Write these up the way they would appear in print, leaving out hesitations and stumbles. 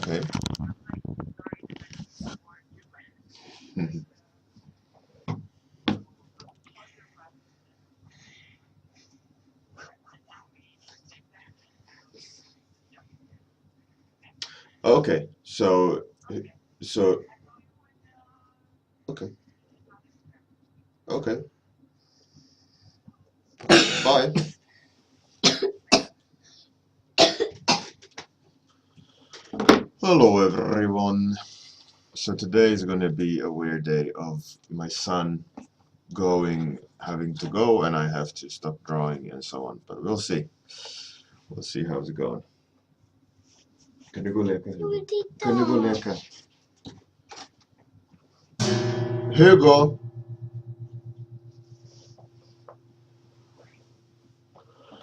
Okay. Mhm. Okay. So okay. Okay. Bye. Hello everyone. So today is gonna be a weird day of my son having to go, and I have to stop drawing and so on. But we'll see. We'll see how's it going. Kan du gå och leka? Kan du gå och leka? Hugo!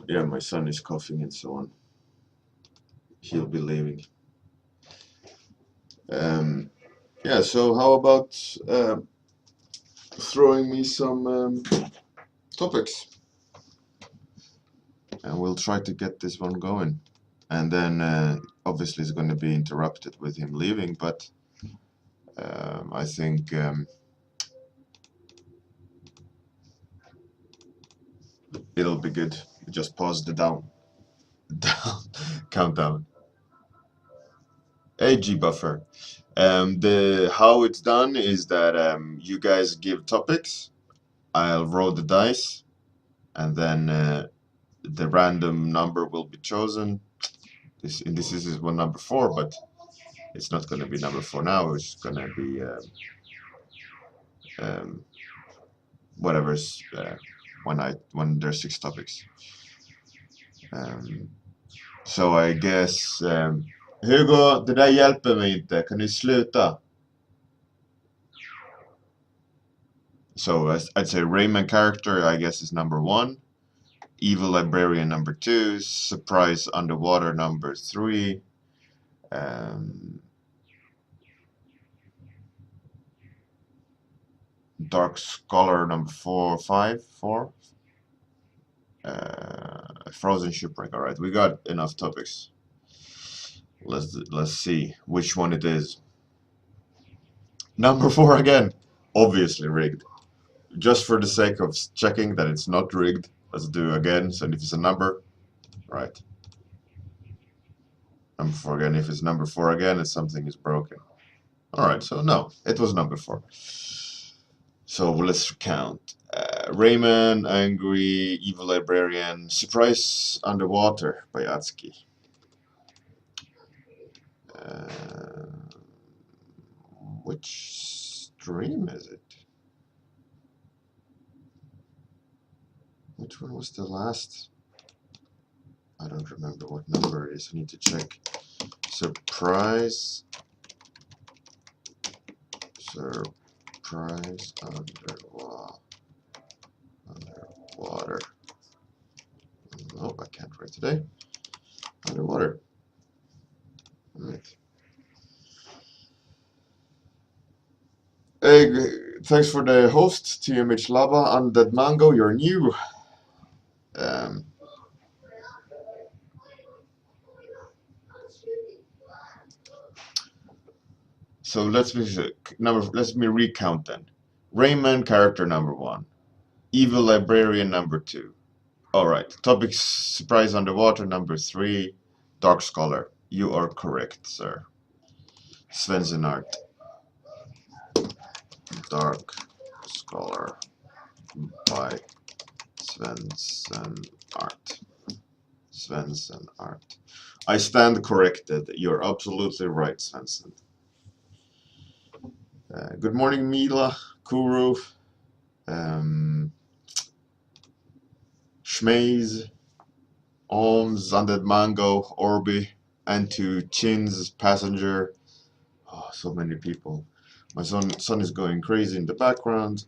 Yeah, my son is coughing and so on. He'll be leaving. Yeah, so how about throwing me some topics? And we'll try to get this one going. And then obviously it's going to be interrupted with him leaving, but I think it'll be good. Just pause the down countdown. AG buffer. The how it's done is that you guys give topics. I'll roll the dice, and then the random number will be chosen. This is one number 4, but it's not going to be number 4 now. It's going to be whatever's when there's 6 topics. So I guess Hugo, det där hjälper mig inte. Kan du sluta? So I'd say Rayman character, I guess, is number 1. Evil librarian number 2. Surprise underwater number 3. Dark scholar number 4, 5, 4. Frozen shipwreck. All right, we got enough topics. Let's see which one it is. Number 4 again. Obviously rigged. Just for the sake of checking that it's not rigged, let's do again. So if it's a number, right. Number 4 again. If it's number 4 again, it's something is broken. All right. So no, it was number 4. So let's count. Rayman, Angry, Evil Librarian, Surprise Underwater by Atsuki. Which stream is it? Which one was the last? I don't remember what number it is. I need to check. Surprise underwater. Nope, I can't write today. Underwater. All right. Hey, thanks for the host, TMH Lava. Undead Mango, you're new. So let's me recount then. Rayman character number 1. Evil librarian number 2. Alright. Topic surprise underwater number 3. Dark scholar. You are correct, sir. Svensson art. Dark scholar by Svensson art. Svensson art. I stand corrected. You're absolutely right, Svensson. Good morning, Mila, Kuru, Schmaze, Ohms, Undead Mango, Orbi, and to Chin's Passenger. Oh, so many people. My son is going crazy in the background.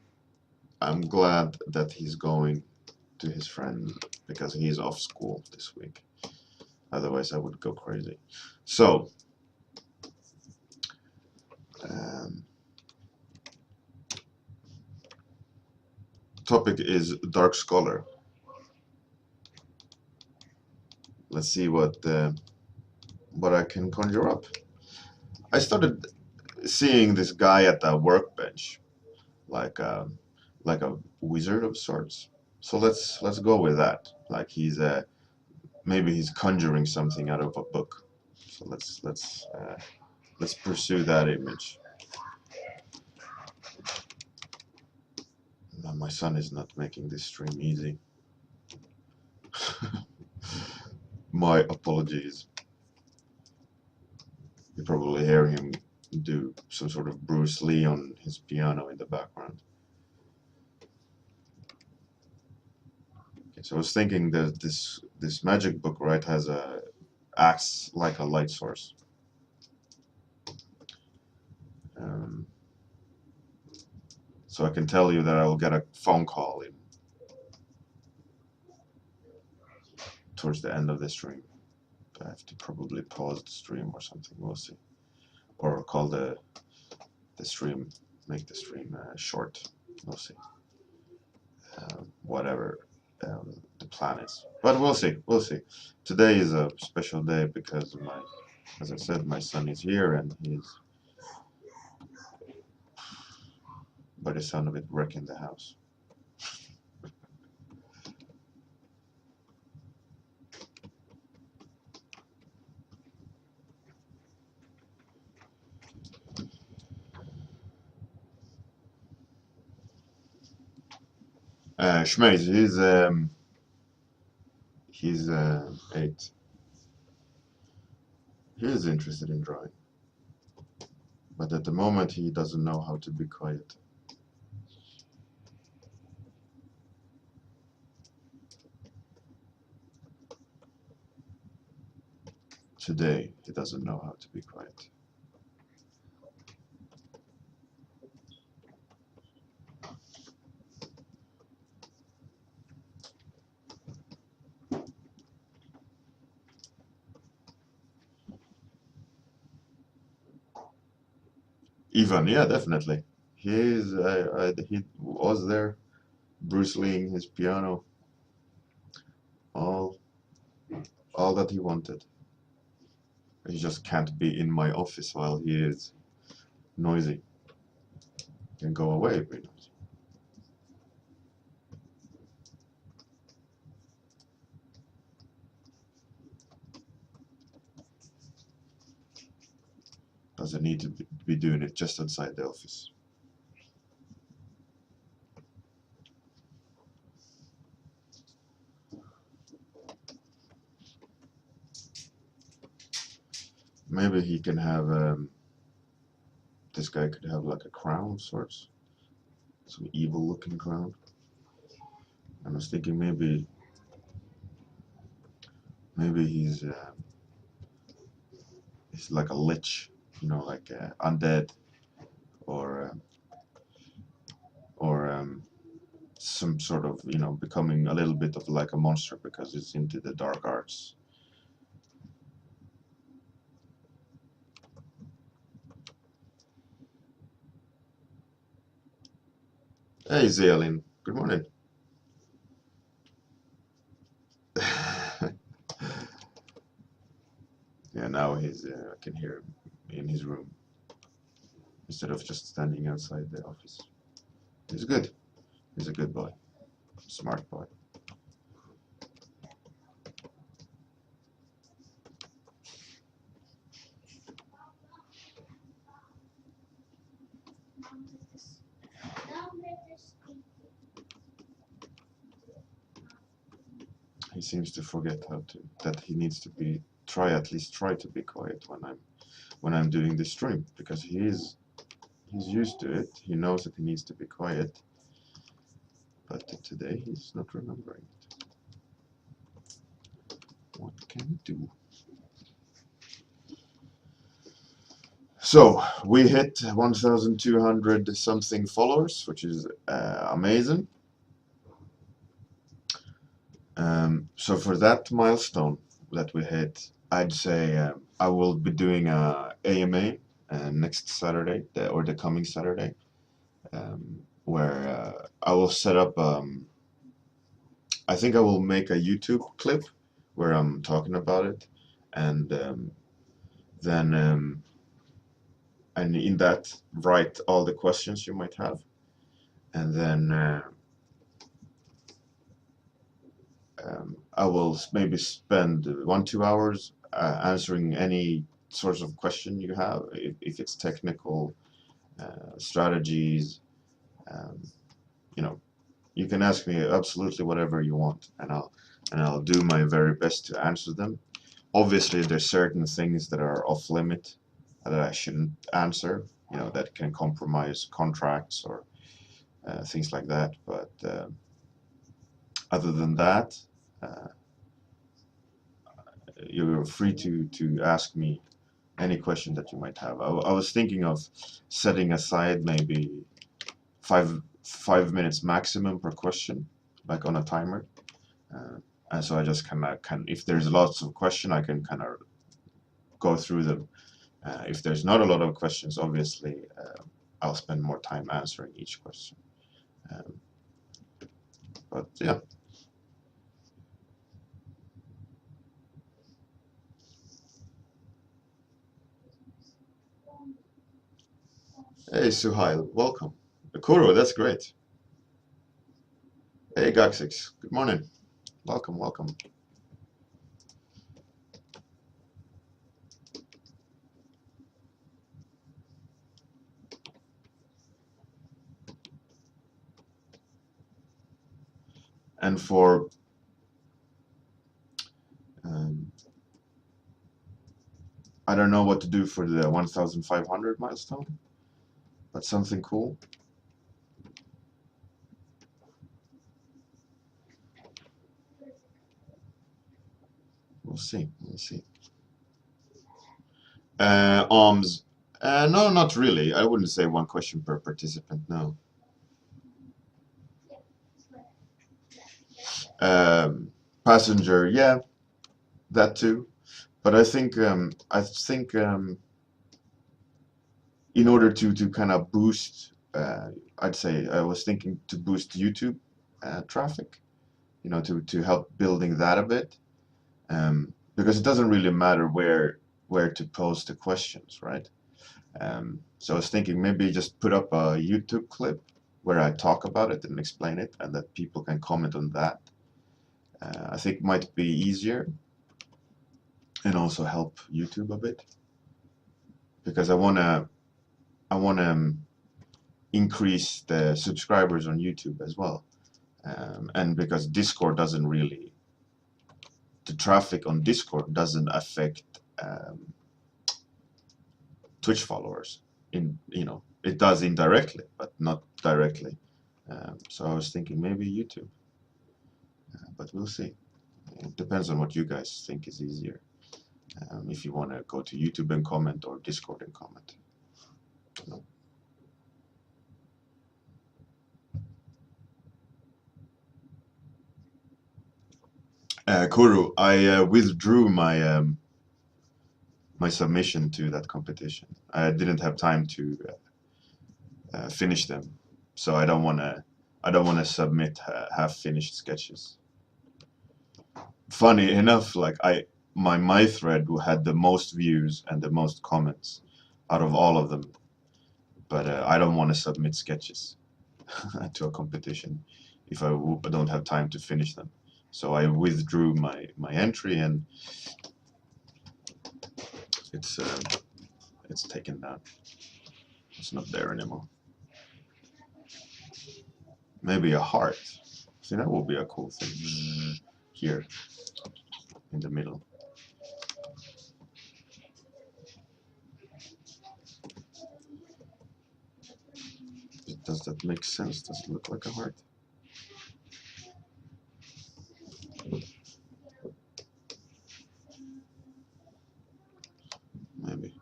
I'm glad that he's going to his friend because he's off school this week. Otherwise, I would go crazy. So, topic is Dark Scholar. Let's see what I can conjure up. I started seeing this guy at the workbench, like like a wizard of sorts. So let's go with that. Like he's maybe he's conjuring something out of a book. So let's pursue that image. No, my son is not making this stream easy. My apologies. You probably hear him do some sort of Bruce Lee on his piano in the background. Okay, so I was thinking that this magic book, right, acts like a light source. Um, so I can tell you that I will get a phone call in towards the end of the stream. I have to probably pause the stream or something. We'll see, or call the stream, make the stream short. We'll see. Whatever the plan is. But we'll see. We'll see. Today is a special day because as I said, my son is here and he's, by the sound of it, wrecking the house. Shmeiz, he's 8. He is interested in drawing, but at the moment he doesn't know how to be quiet. Today he doesn't know how to be quiet. Ivan, yeah, definitely. He was there, Bruce Lee, his piano, all all that he wanted. He just can't be in my office while he is noisy. He can go away if he noisy. Doesn't need to be doing it just outside the office. Maybe he can have this guy could have like a crown of sorts, some evil-looking crown. I was thinking maybe he's like a lich, like undead or some sort of becoming a little bit of like a monster because it's into the dark arts. Hey Zealin, good morning. Yeah, now I can hear him in his room instead of just standing outside the office. He's good. He's a good boy. Smart boy. He seems to forget that he needs to at least try to be quiet when I'm doing the stream because he's used to it. He knows that he needs to be quiet, but today he's not remembering it. What can we do? So we hit 1,200 something followers, which is amazing. So for that milestone that we hit, I'd say I will be doing a AMA next Saturday or the coming Saturday, where I will set up. I think I will make a YouTube clip where I'm talking about it, and then and in that write all the questions you might have, and then I will maybe spend 1-2 hours answering any sorts of question you have, if it's technical, strategies, um, you know, you can ask me absolutely whatever you want, and I'll do my very best to answer them. Obviously, there's certain things that are off limit that I shouldn't answer, that can compromise contracts or things like that. But other than that, uh, you're free to ask me any question that you might have. I was thinking of setting aside maybe five minutes maximum per question, like on a timer. And so I just if there's lots of question, I can kind of go through them. If there's not a lot of questions, obviously, I'll spend more time answering each question. Um, but yeah. Hey, Suhail, welcome. Kuro, that's great. Hey, Gaxix, good morning. Welcome, welcome. And for um, I don't know what to do for the 1,500 milestone, but something cool. We'll see. We'll see. Arms. No, not really. I wouldn't say one question per participant. No. Passenger, yeah, that too. But I think in order to kind of boost, I'd say I was thinking to boost YouTube traffic, to help building that a bit, because it doesn't really matter where to post the questions, right? So I was thinking maybe just put up a YouTube clip where I talk about it and explain it, and that people can comment on that. I think might be easier and also help YouTube a bit, because I wanna increase the subscribers on YouTube as well, and because the traffic on Discord doesn't affect Twitch followers. It does indirectly, but not directly. So I was thinking maybe YouTube, but we'll see. It depends on what you guys think is easier. If you want to go to YouTube and comment or Discord and comment. Kuru, I withdrew my submission to that competition. I didn't have time to finish them, so I don't wanna submit half-finished sketches. Funny enough, like my thread had the most views and the most comments out of all of them, but I don't want to submit sketches to a competition if I don't have time to finish them. So I withdrew my entry, and it's taken down. It's not there anymore. Maybe a heart. See, that will be a cool thing here in the middle. Does that make sense? Does it look like a heart? Maybe.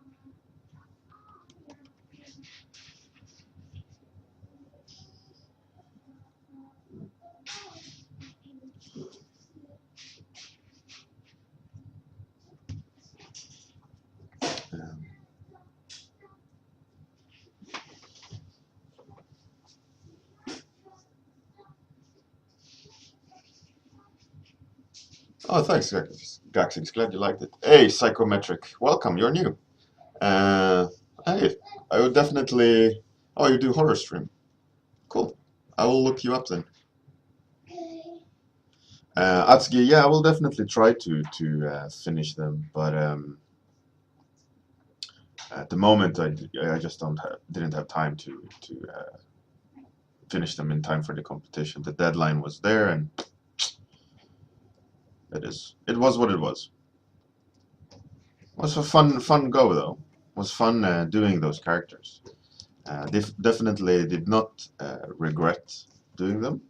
Um, oh, thanks, Gaxix. Glad you liked it. Hey, Psychometric. Welcome. You're new. Uh, hey, I would definitely. Oh, you do horror stream. Cool. I will look you up then. Atsugi, yeah, I will definitely try to finish them, but at the moment I just didn't have time to finish them in time for the competition. The deadline was there, and it was what it was. It was a fun go though. It was fun doing those characters. Definitely did not regret doing them,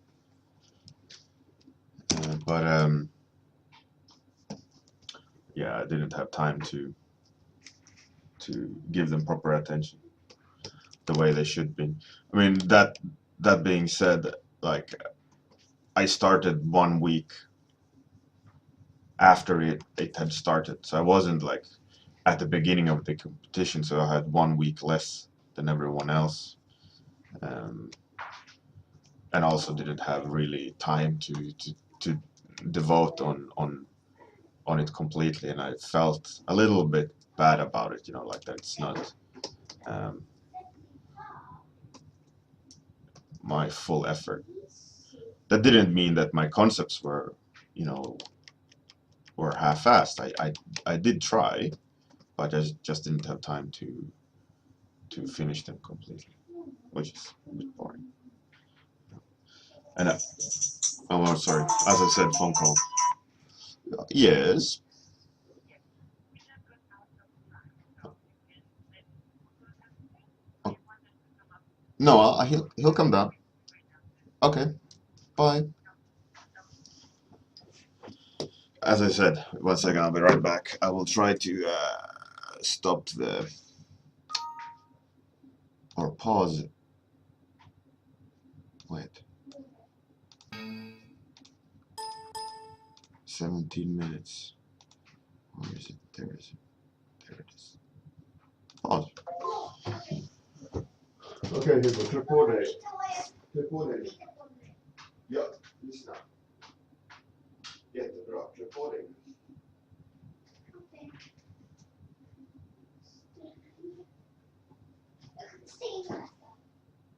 but yeah, I didn't have time to give them proper attention the way they should be. I mean, that being said, like I started 1 week after it had started, so I wasn't like at the beginning of the competition, so I had 1 week less than everyone else, um, and also didn't have really time to devote on it completely, and I felt a little bit bad about it, like that's not um, my full effort. That didn't mean that my concepts you know, were half-assed. I did try, but I just didn't have time to finish them completely, which is a bit boring. And oh, sorry. As I said, phone call. Yes. Oh, no, he'll come down. Okay. Bye. As I said, 1 second. I'll be right back. I will try to stop the or pause. Wait. 17 minutes. Where is it? There is it. There it is. Pause. Okej, Hugo, klä på dig. Klä på dig. Ja, lyssna. Jättebra. Klä på dig.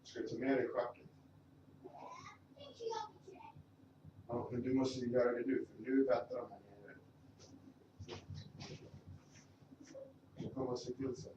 Ska du ta med dig schacket? Ja, men du måste göra det nu, för nu väntar de här nere. Du kommer se till sen.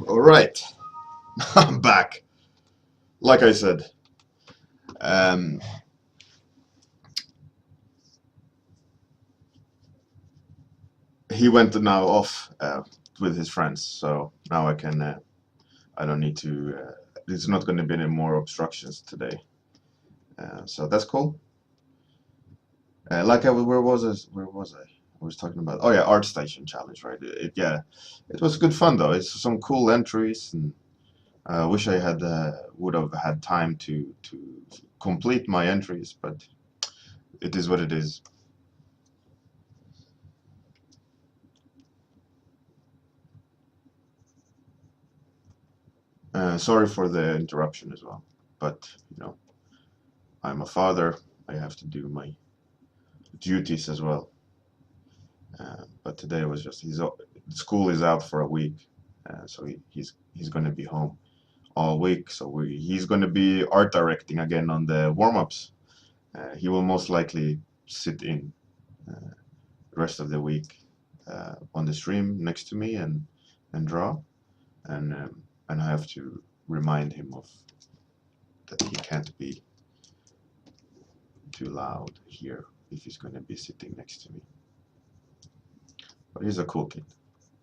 All right, I'm back. Like I said, um, he went now off with his friends, so now I can. I don't need to. There's not going to be any more obstructions today, so that's cool. Like where was I? Where was I? I was talking about. Oh yeah, Art Station Challenge, right? Yeah, it was good fun though. It's some cool entries, and I wish I had would have had time to complete my entries, but it is what it is. Sorry for the interruption as well, but you know, I'm a father. I have to do my duties as well. But today was just school is out for a week, so he's going to be home all week. So he's going to be art directing again on the warm-ups. He will most likely sit in the rest of the week on the stream next to me and draw, and I have to remind him of that he can't be too loud here if he's going to be sitting next to me. But he's a cool kid.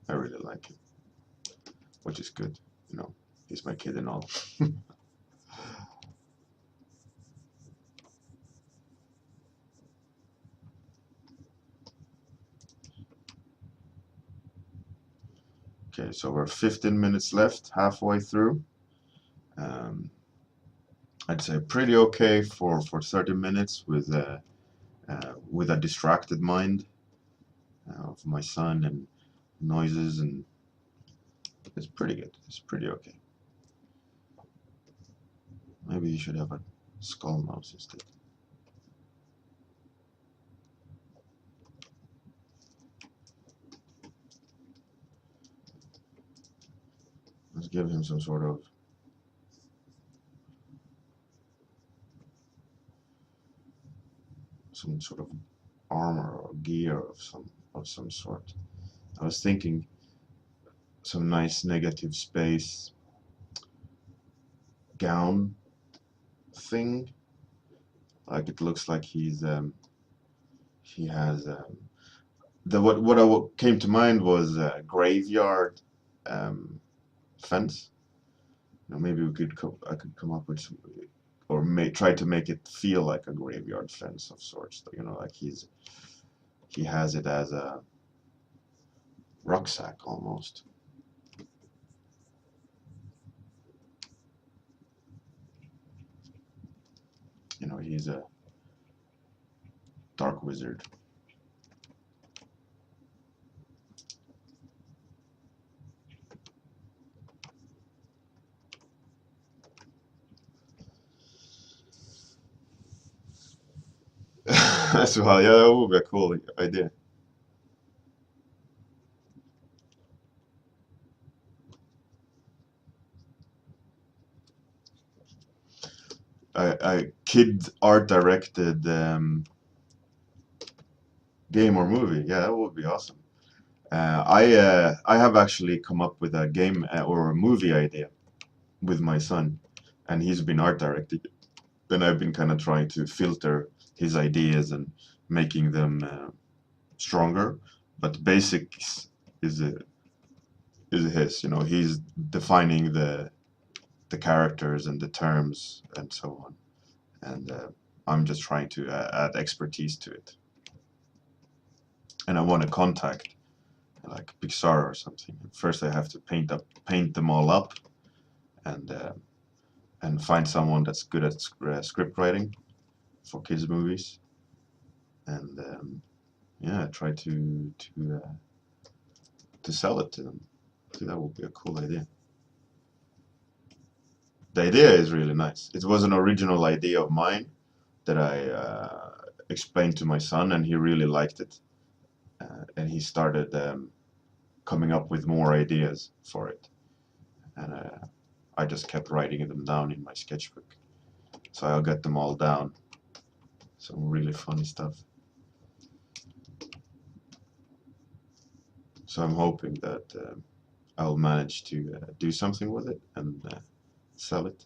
I really like him, which is good. You know, he's my kid and all. Okay, so we're 15 minutes left, halfway through. I'd say pretty okay for 30 minutes with a distracted mind of my son and noises, and it's pretty good. It's pretty okay. Maybe you should have a skull mouse instead. Let's give him some sort of armor or gear of some sort. I was thinking some nice negative space gown thing. Like it looks like he has what came to mind was a graveyard fence. You know, maybe I could come up with some, or try to make it feel like a graveyard fence of sorts. You know, like he has it as a rucksack almost. You know, he's a dark wizard. So yeah, that would be a cool idea. A kid art directed game or movie. Yeah, that would be awesome. I have actually come up with a game or a movie idea with my son, and he's been art directing. Then I've been kind of trying to filter his ideas and making them stronger. But basics is his. You know, he's defining the characters and the terms and so on, and I'm just trying to add expertise to it. And I want to contact like Pixar or something. First, I have to paint them all up, and find someone that's good at script writing for kids movies, and yeah, try to sell it to them. I think that would be a cool idea. The idea is really nice. It was an original idea of mine that I explained to my son, and he really liked it, and he started coming up with more ideas for it, and I just kept writing them down in my sketchbook, so I'll get them all down. Some really funny stuff. So I'm hoping that I'll manage to do something with it and sell it.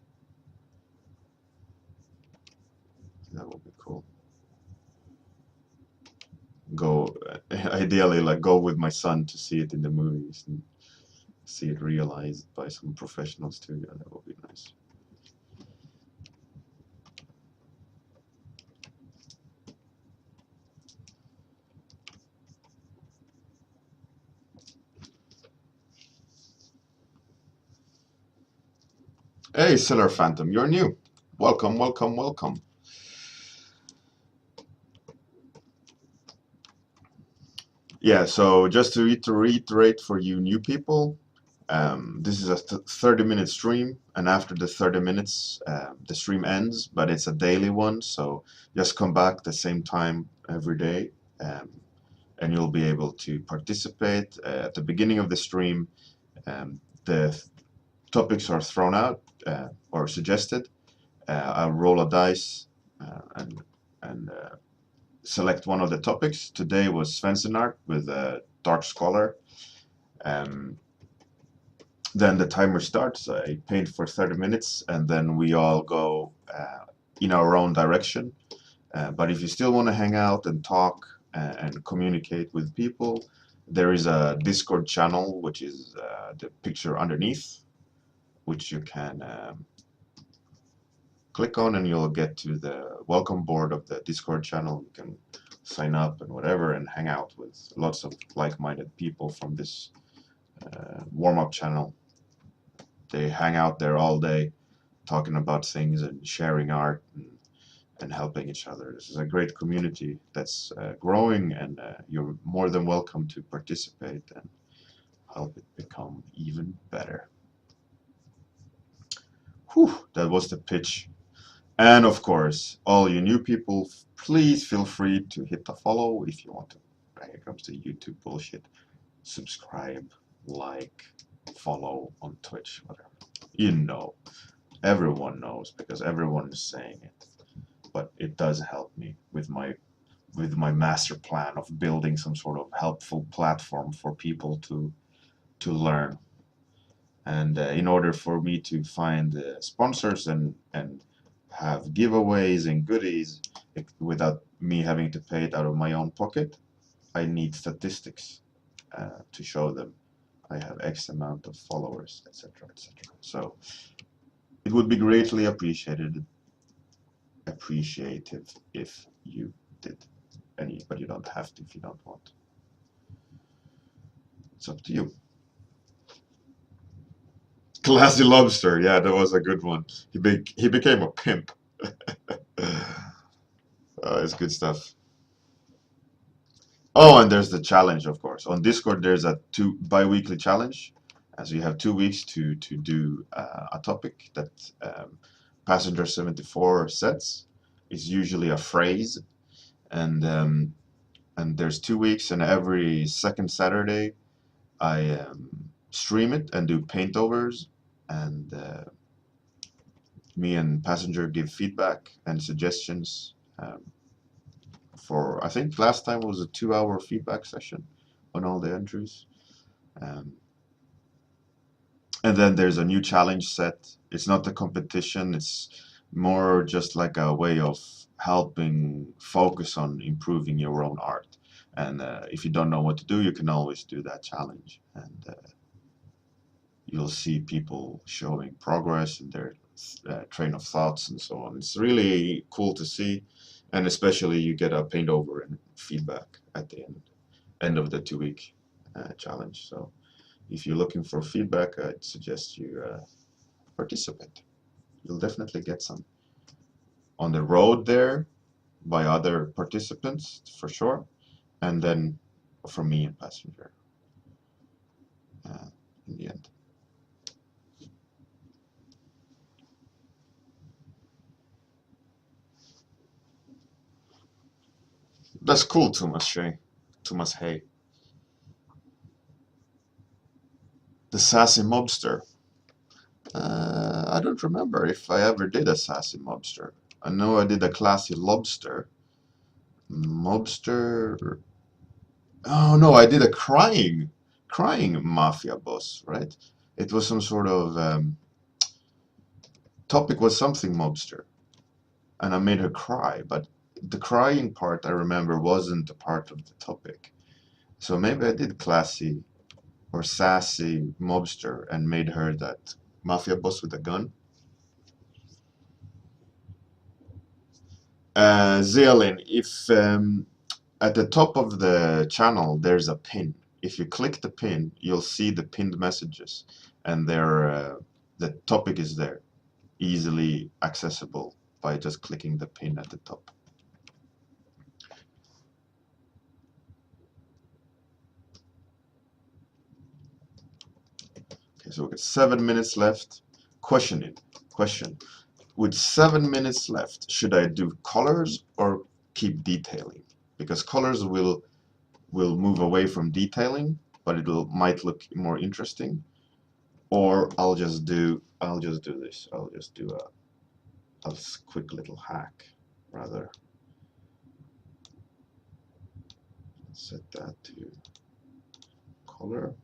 That would be cool. Go ideally like go with my son to see it in the movies and see it realized by some professionals too. Yeah, that would be nice. Hey, Cellar Phantom, you're new. Welcome, welcome, welcome. Yeah, so just to reiterate for you new people, this is a 30-minute stream, and after the 30 minutes, the stream ends, but it's a daily one, so just come back the same time every day, um, and you'll be able to participate. At the beginning of the stream, the topics are thrown out or suggested. I'll roll a dice and select one of the topics. Today was Svensenart with Dark Scholar. Um, then the timer starts. I paint for 30 minutes, and then we all go in our own direction. But if you still want to hang out and talk and communicate with people, there is a Discord channel, which is the picture underneath, which you can click on, and you'll get to the welcome board of the Discord channel. You can sign up and whatever and hang out with lots of like-minded people from this warm-up channel. They hang out there all day talking about things and sharing art and helping each other. This is a great community that's growing, and you're more than welcome to participate and help it become even better. Whew, that was the pitch. And of course, all you new people, please feel free to hit the follow if you want to. Here comes the YouTube bullshit. Subscribe, like, follow on Twitch, whatever. You know, everyone knows because everyone is saying it. But it does help me with my master plan of building some sort of helpful platform for people to learn. And in order for me to find sponsors and have giveaways and goodies without me having to pay it out of my own pocket, I need statistics to show them I have X amount of followers, etc., etc. So it would be greatly appreciative if you did. But you don't have to if you don't want. It's up to you. Classy Lobster, yeah, that was a good one. He became a pimp. It's good stuff. Oh, and there's the challenge, of course. On Discord, there's a bi-weekly challenge. So you have 2 weeks to do a topic that Passenger 74 sets. It's usually a phrase, and there's 2 weeks, and every second Saturday I stream it and do paintovers, and me and Passenger give feedback and suggestions. I think last time was a 2-hour feedback session on all the entries. Um, and then there's a new challenge set. It's not a competition, it's more just like a way of helping focus on improving your own art. And if you don't know what to do, you can always do that challenge. And you'll see people showing progress in their train of thoughts and so on. It's really cool to see, and especially you get a paint over and feedback at the end of the 2-week challenge. So if you're looking for feedback, I'd suggest you participate. You'll definitely get some on the road there by other participants for sure, and then from me and Passenger in the end. That's cool, Thomas Hay. The sassy mobster. I don't remember if I ever did a sassy mobster. I know I did a classy lobster. Mobster. Oh no, I did a crying mafia boss, right? It was some sort of topic was something mobster, and I made her cry, but the crying part I remember wasn't a part of the topic. So maybe I did classy or sassy mobster and made her that mafia boss with a gun. Zealin, if at the top of the channel there's a pin. If you click the pin, you'll see the pinned messages, and the topic is there, easily accessible by just clicking the pin at the top. so we got 7 minutes left. Question. With 7 minutes left, should I do colors or keep detailing? Because colors will move away from detailing, but might look more interesting. Or I'll just do this. I'll just do a quick little hack rather. Set that to color,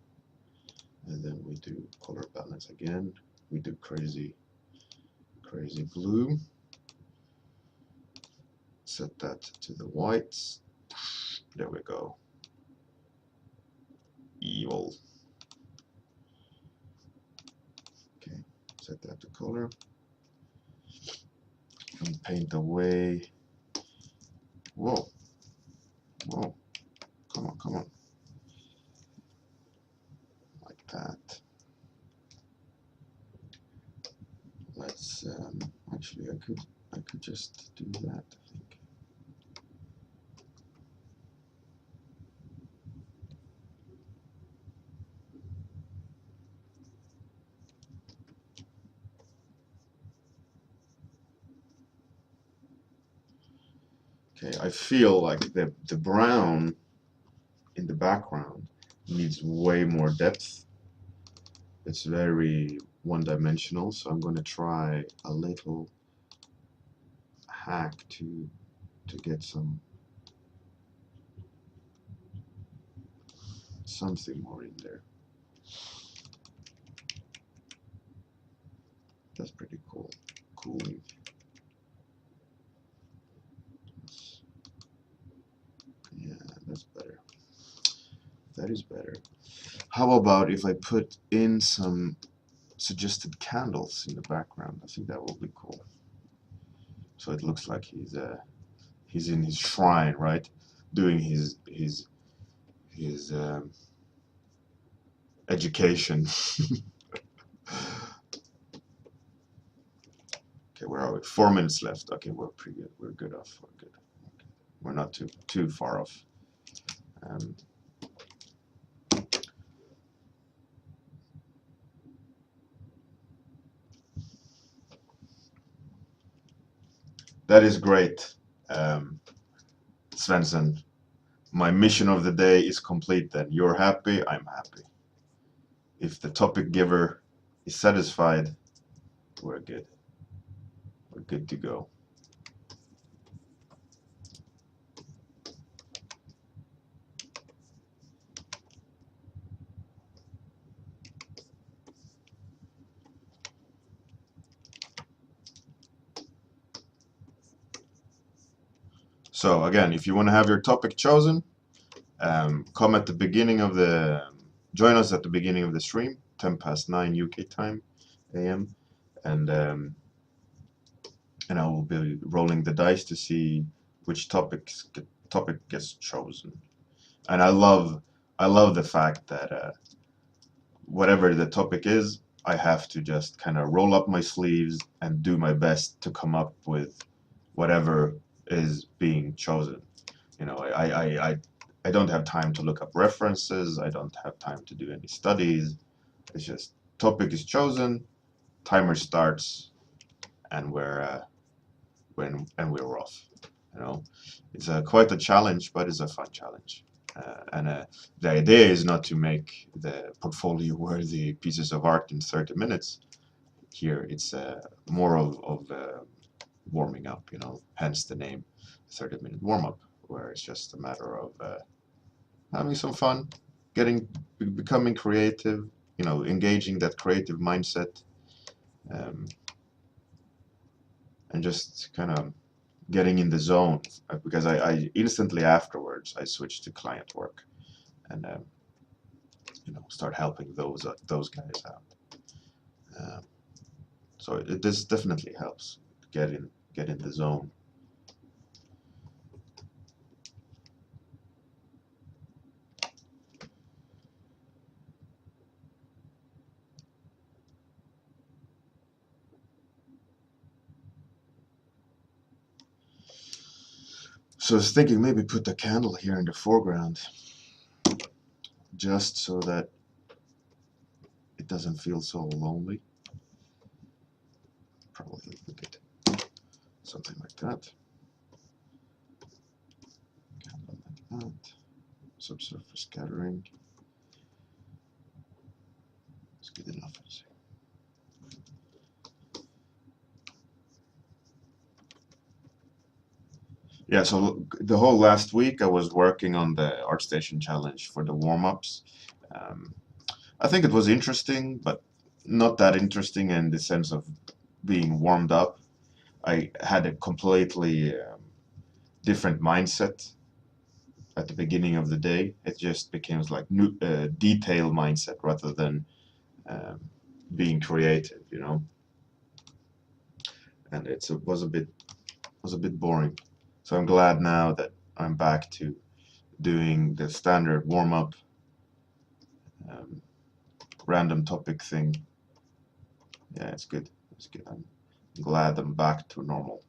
and then we do color balance again. We do crazy blue. Set that to the whites. There we go. Evil. Okay, set that to color. And paint away. Whoa. Come on. Like that. Let's actually I could just do that, I think. Okay, I feel like the brown in the background needs way more depth. It's very one-dimensional, so I'm going to try a little hack to get something more in there. That's pretty cool. Cooling. Yeah, that's better. That is better. How about if I put in some suggested candles in the background? I think that will be cool. So it looks like he's in his shrine, right? Doing his education. Okay, where are we? 4 minutes left. Okay, we're pretty good. We're good off. We're good. Okay. We're not too far off. That is great, Svensson. My mission of the day is complete then. You're happy, I'm happy. If the topic giver is satisfied, we're good. We're good to go. So again, if you want to have your topic chosen, come at the beginning of join us at the beginning of the stream, 9 UK time, AM, and I will be rolling the dice to see which topic gets chosen. And I love the fact that whatever the topic is, I have to just kind of roll up my sleeves and do my best to come up with whatever is being chosen. You know, I don't have time to look up references. I don't have time to do any studies. It's just topic is chosen, timer starts, and we're off. You know, it's quite a challenge, but it's a fun challenge. And the idea is not to make the portfolio worthy pieces of art in 30 minutes. Here, it's more of warming up, you know, hence the name 30-minute warm-up, where it's just a matter of having some fun, becoming creative, you know, engaging that creative mindset, and just kind of getting in the zone, because I instantly afterwards I switched to client work and you know, start helping those guys out. So this definitely helps get in the zone. So I was thinking maybe put the candle here in the foreground, just so that it doesn't feel so lonely. Probably look at something like that. Candle like that. Subsurface scattering. It's good enough. Yeah, so the whole last week I was working on the ArtStation challenge for the warm-ups. Um, I think it was interesting, but not that interesting in the sense of being warmed up. I had a completely different mindset at the beginning of the day. It just became like new detail mindset rather than um, being creative, you know. And it was a bit boring. So I'm glad now that I'm back to doing the standard warm-up um, random topic thing. Yeah, it's good. It's good. I'm glad I'm back to normal.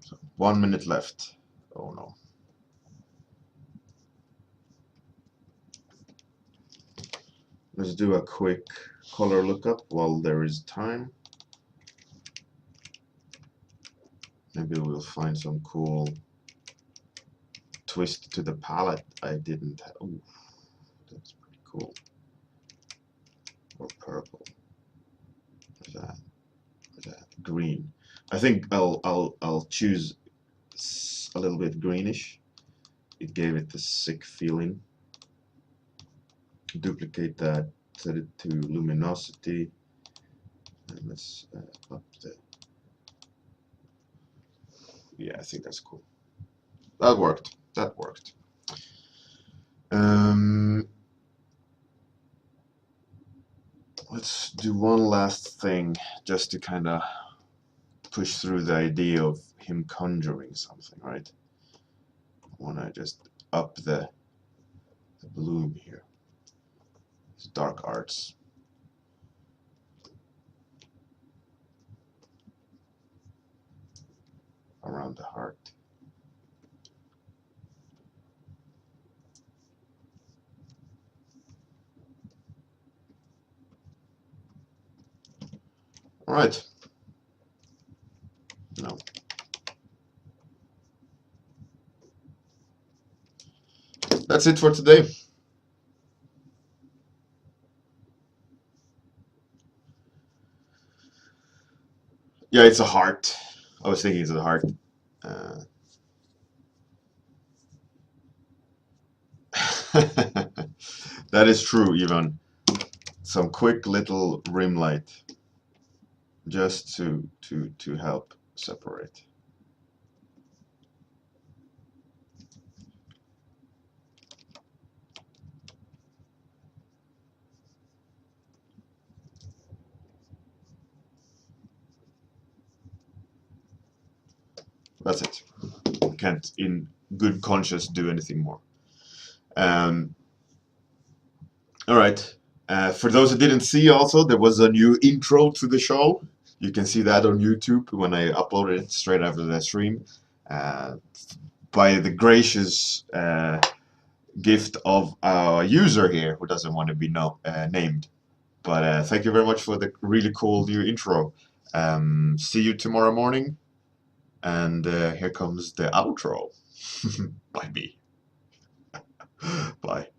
So 1 minute left. Oh no. Let's do a quick color lookup while there is time. Maybe we'll find some cool twist to the palette I didn't have. Ooh, that's pretty cool. Or purple. What's that? What's that? Green. I think I'll choose a little bit greenish. It gave it the sick feeling. Duplicate that, set it to luminosity, and let's up the. Yeah, I think that's cool. That worked. That worked. Let's do one last thing just to kind of push through the idea of him conjuring something, right? I want to just up the bloom here. It's dark arts. Around the heart. All right. No. That's it for today. Yeah, it's a heart. I was thinking it's a heart. Uh, that is true, Ivan. Some quick little rim light just to help separate. That's it. Can't in good conscience do anything more. Um, all right. For those who didn't see, also there was a new intro to the show. You can see that on YouTube when I uploaded it straight after the stream. Uh, by the gracious gift of our user here who doesn't want to be named. But thank you very much for the really cool new intro. See you tomorrow morning. And here comes the outro. By me. Bye.